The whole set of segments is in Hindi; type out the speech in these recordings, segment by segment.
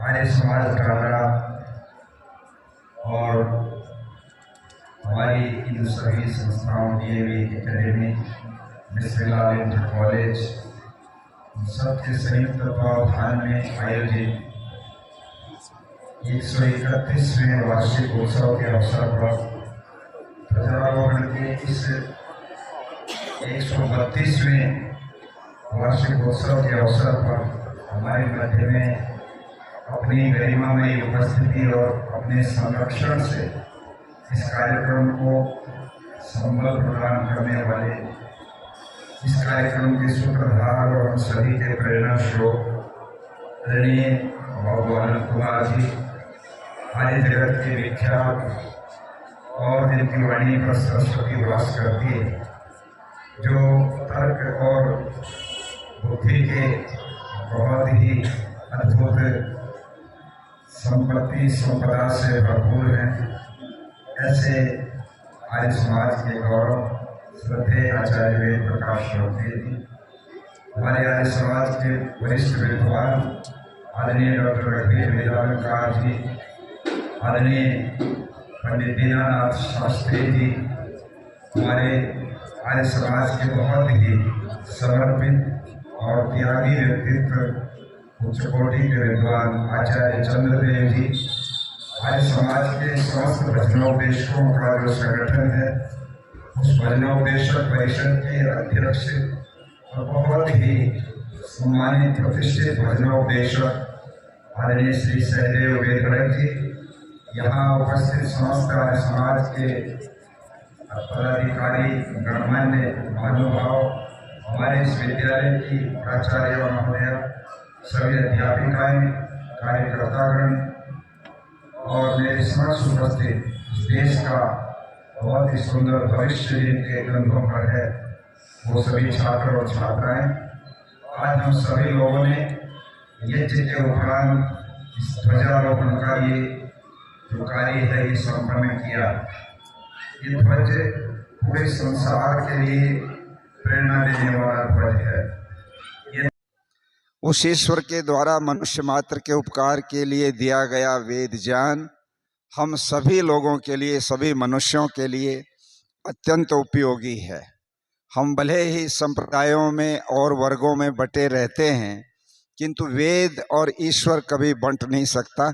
आर्य समाज कांगड़ा और हमारी इन सभी संस्थाओं DAV academy, Misrilal inter college सबके संयुक्त तत्वावधान में आयोजित 131वें वार्षिक उत्सव के अवसर पर ध्वजारोहण के इस 132वें वार्षिक उत्सव के अवसर पर हमारे मध्य में अपनी गरिमामयी उपस्थिति और अपने संरक्षण से इस कार्यक्रम को संबल प्रदान करने वाले, इस कार्यक्रम के सूत्रधार और हम सभी के प्रेरणा स्रोत आदरणीय बाबू आनंद कुमार जी, आर्य जगत के विख्यात और जिनकी वाणी पर सरस्वती वास करती है, जो तर्क और बुद्धि के बहुत ही अद्भुत संपदा से भरपूर हैं, ऐसे आर्य समाज के गौरव श्रद्धेय आचार्य वेद प्रकाश श्रोते जी, हमारे आर्य समाज के वरिष्ठ विद्वान आदरणीय डॉक्टर रघुवीर वेदांतकार जी, आदरणीय पंडित दीनानाथ शास्त्री जी, हमारे आर्य समाज के बहुत ही समर्पित और त्यागी व्यक्तित्व उच्च कोटि के विद्वान आचार्य चंद्रदेव जी, आर्य समाज के समस्त भजनोपदेशकों का जो संगठन है, उस भजनोपदेशक परिषद के अध्यक्ष और बहुत ही सम्मानित प्रतिष्ठित भजनोपदेशक आदरणीय श्री सहदेव वेदरथ जी, यहाँ उपस्थित समस्त आर्य समाज के पदाधिकारी, गणमान्य महानुभाव, हमारे इस विद्यालय की प्राचार्य और महोदय, सभी अध्यापिकाएं, कार्यकर्तागण और मेरे समक्ष उपस्थित देश का बहुत ही सुंदर भविष्य जिनके कंधों पर है, वो सभी छात्र और छात्राएं, आज हम सभी लोगों ने यज्ञ के उपरांत इस ध्वजारोहण का ये जो कार्य है ये संपन्न किया। ये ध्वज पूरे संसार के लिए प्रेरणा देने वाला ध्वज है। उस ईश्वर के द्वारा मनुष्य मात्र के उपकार के लिए दिया गया वेद ज्ञान हम सभी लोगों के लिए, सभी मनुष्यों के लिए अत्यंत उपयोगी है। हम भले ही संप्रदायों में और वर्गों में बटे रहते हैं, किंतु वेद और ईश्वर कभी बंट नहीं सकता।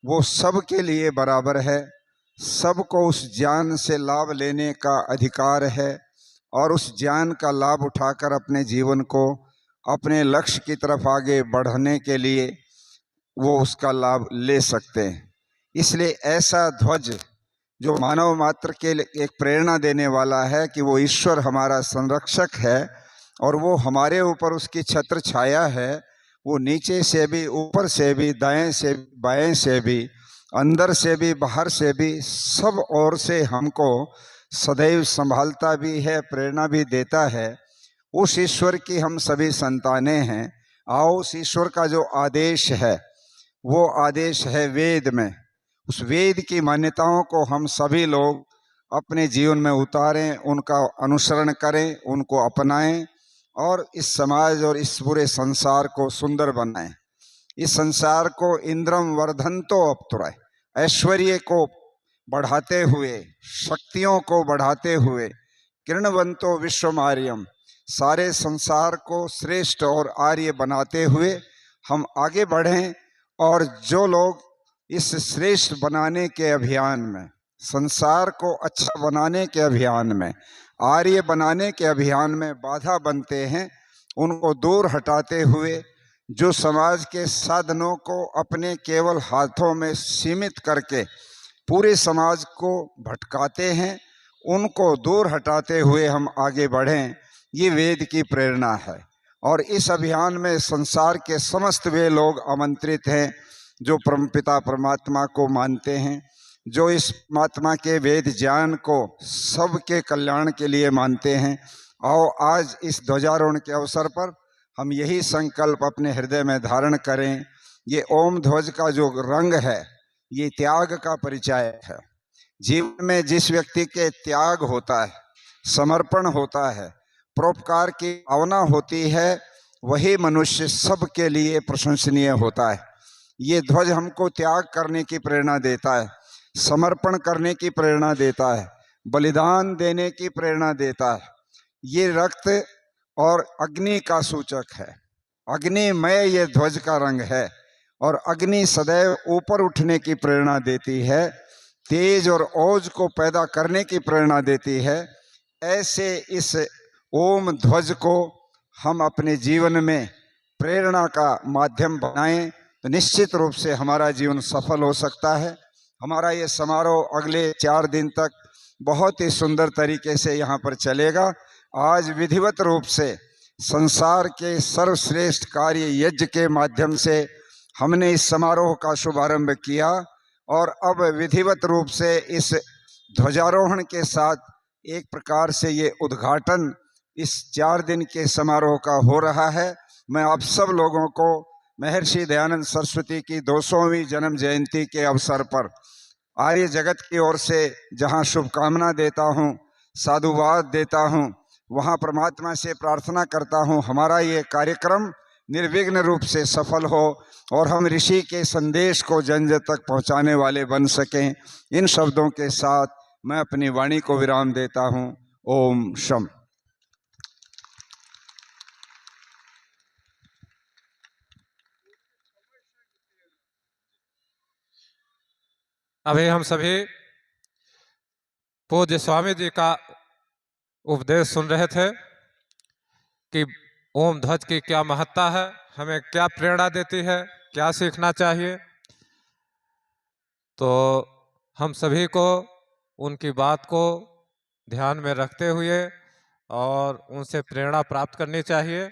वो सब के लिए बराबर है, सबको उस ज्ञान से लाभ लेने का अधिकार है और उस ज्ञान का लाभ उठाकर अपने जीवन को अपने लक्ष्य की तरफ आगे बढ़ने के लिए वो उसका लाभ ले सकते हैं। इसलिए ऐसा ध्वज जो मानव मात्र के लिए एक प्रेरणा देने वाला है कि वो ईश्वर हमारा संरक्षक है और वो हमारे ऊपर उसकी छत्र छाया है, वो नीचे से भी, ऊपर से भी, दाएं से बाएं से भी, अंदर से भी, बाहर से भी, सब ओर से हमको सदैव संभालता भी है, प्रेरणा भी देता है। उस ईश्वर की हम सभी संतानें हैं। आओ उस ईश्वर का जो आदेश है वो आदेश है वेद में, उस वेद की मान्यताओं को हम सभी लोग अपने जीवन में उतारें, उनका अनुसरण करें, उनको अपनाएं और इस समाज और इस पूरे संसार को सुंदर बनाएं। इस संसार को इंद्रम वर्धन्तो अप्तुराय, ऐश्वर्य को बढ़ाते हुए, शक्तियों को बढ़ाते हुए, किरणवंतो विश्वमार्यम, सारे संसार को श्रेष्ठ और आर्य बनाते हुए हम आगे बढ़ें। और जो लोग इस श्रेष्ठ बनाने के अभियान में, संसार को अच्छा बनाने के अभियान में, आर्य बनाने के अभियान में बाधा बनते हैं, उनको दूर हटाते हुए, जो समाज के साधनों को अपने केवल हाथों में सीमित करके पूरे समाज को भटकाते हैं, उनको दूर हटाते हुए हम आगे बढ़ें, ये वेद की प्रेरणा है। और इस अभियान में संसार के समस्त वे लोग आमंत्रित हैं जो परमपिता परमात्मा को मानते हैं, जो इस परमात्मा के वेद ज्ञान को सबके कल्याण के लिए मानते हैं। आओ आज इस ध्वजारोहण के अवसर पर हम यही संकल्प अपने हृदय में धारण करें। ये ओम ध्वज का जो रंग है ये त्याग का परिचय है। जीवन में जिस व्यक्ति के त्याग होता है, समर्पण होता है, परोपकार की भावना होती है, वही मनुष्य सबके लिए प्रशंसनीय होता है। ये ध्वज हमको त्याग करने की प्रेरणा देता है, समर्पण करने की प्रेरणा देता है, बलिदान देने की प्रेरणा देता है। ये रक्त और अग्नि का सूचक है। अग्निमय ये ध्वज का रंग है और अग्नि सदैव ऊपर उठने की प्रेरणा देती है, तेज और ओज को पैदा करने की प्रेरणा देती है। ऐसे इस ओम ध्वज को हम अपने जीवन में प्रेरणा का माध्यम बनाएं तो निश्चित रूप से हमारा जीवन सफल हो सकता है। हमारा ये समारोह अगले 4 दिन तक बहुत ही सुंदर तरीके से यहाँ पर चलेगा। आज विधिवत रूप से संसार के सर्वश्रेष्ठ कार्य यज्ञ के माध्यम से हमने इस समारोह का शुभारंभ किया और अब विधिवत रूप से इस ध्वजारोहण के साथ एक प्रकार से ये उद्घाटन इस 4 दिन के समारोह का हो रहा है। मैं आप सब लोगों को महर्षि दयानंद सरस्वती की 200वीं जन्म जयंती के अवसर पर आर्य जगत की ओर से जहां शुभकामना देता हूं, साधुवाद देता हूं, वहां परमात्मा से प्रार्थना करता हूं हमारा ये कार्यक्रम निर्विघ्न रूप से सफल हो और हम ऋषि के संदेश को जन जन तक पहुंचाने वाले बन सकें। इन शब्दों के साथ मैं अपनी वाणी को विराम देता हूं। ओम शम। अभी हम सभी पूज्य स्वामी जी का उपदेश सुन रहे थे कि ओम ध्वज की क्या महत्ता है, हमें क्या प्रेरणा देती है, क्या सीखना चाहिए। तो हम सभी को उनकी बात को ध्यान में रखते हुए और उनसे प्रेरणा प्राप्त करनी चाहिए।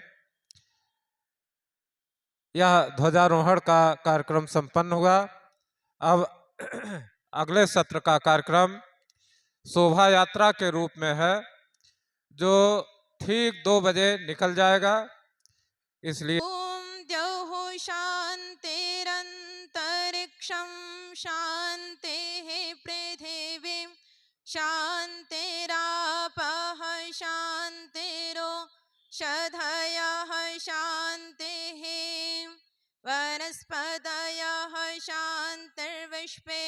यह ध्वजारोहण का कार्यक्रम संपन्न हुआ। अब अगले सत्र का कार्यक्रम शोभा यात्रा के रूप में है, जो ठीक 2 बजे निकल जाएगा। इसलिए ओम द्यौः शान्तिरन्तरिक्षं शान्तिः पृथिवीं शान्तिरापः शान्तिरोषधयः शान्तिः वनस्पतयः शान्तिर्विश्वे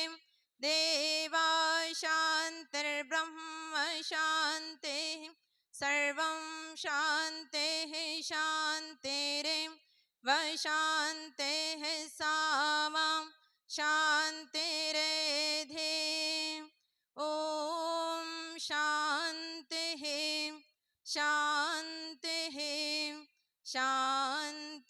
देवा शान्तिर्ब्रह्म शान्तिः सर्वं शान्तिः शान्तिरेव शान्तिः सामा शान्तिरेधि। ॐ शान्तिः शान्तिः शान्तिः।